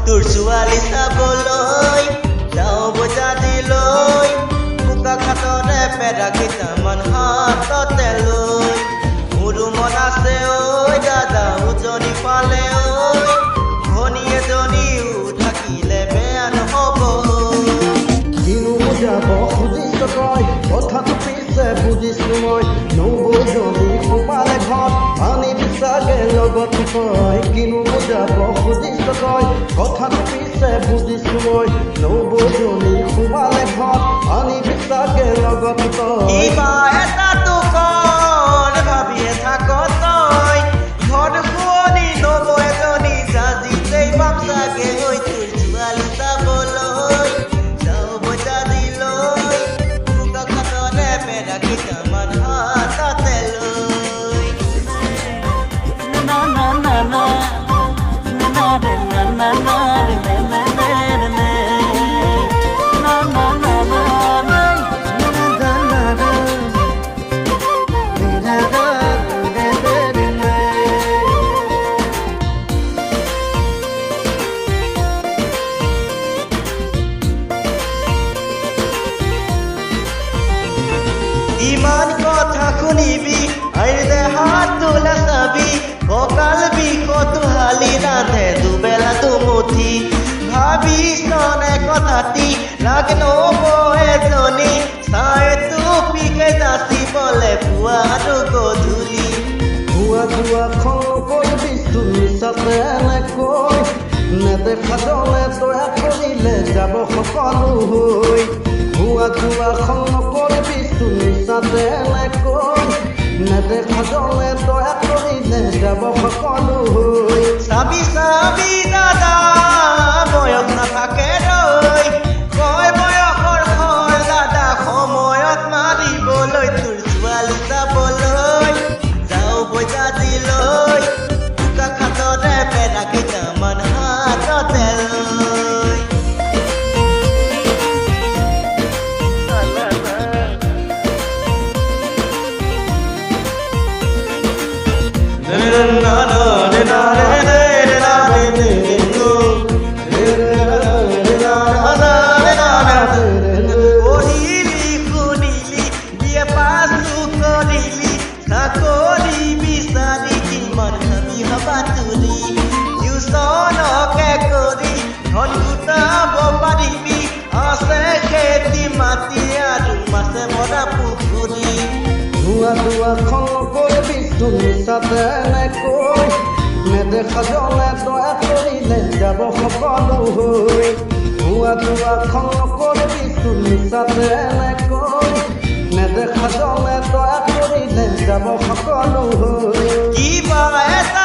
তোৰ ছোৱালী চাবলৈ যাওঁ বজাৰলৈ বোকা খাটৰে পেৰা কেইটামান হাততে লৈ মোৰ মন আছে ঐ দাদা উজনি ফালে ঐ ভনী এজনীও থাকিলে বেয়া নহ'ব কিনো বুজাব খুজিছ তই কথাটো পিছে বুজিছো মই নবৌজনী সোমালে ঘৰত আনিবি চাগে লগত তই কিনো বুজাব খুজিছ তই কথাটো পিছে বুজিছো মই নবৌজনী সোমালে ঘৰত আনিবি চাগে লগত তই কিবা এটাতো কণ ভাবিয়ে থাক তই ঘৰত শুৱনি নবৌ এজনী জাজিতেই পাম চাগে ঐ তোৰ ছোৱালী চাবলৈ যাওঁ বজাৰলৈ বোকা খাটৰে পেৰা কেইটামান হাততে লৈ ইমান কথা শুনিবি আইৰে হাত তোলা চাবি কঁকাল বিষতো হালি ৰান্ধে দুবেলা দুমুঠি ভাবিছনে কথাটি ৰাগ নবৌ এজনী চাই টুপিকে যাচিবলে পুৱা আৰু গধূলি দুৱাখন কৰিবি মিছাতে এনেকৈ নেদেখা জনে তয়া কৰিলে যাব সকলো হৈ দুৱাখন কৰিবি মিছাতে এনেকৈ নেদেখা জনে তয়া কৰিলে যাব সকলো হৈ চাবি চাবি দাদা বয়স নাথাকে ৰৈ কয় বয়সৰ ঘৰ দাদা সময়ত মাৰিবলৈ তোৰ ছোৱালী চাবলৈ যাওঁ বজাৰলৈ বোকা খাটৰে পেৰা কেইটামান হাততে লৈ পঢ়িলি শুনিলি বিয়ে পাছো কৰিলি চাকৰি বিচাৰি কিমান ভাবি হবা তুলি টিউচনকে কৰি ধন গোটাব পাৰিবি আছে খেতি মাটি আৰু মাছে মৰা পুখুৰী দুৱাখন কৰিবি মিছাতে এনেকৈ নেদেখা জনে তয়া কৰিলে যাব সকলো হৈ দুৱাখন কৰিবি মিছাতে এনেকৈ নেদেখা জনে তয়া কৰিলে যাব সকলো হৈ কিবা এটা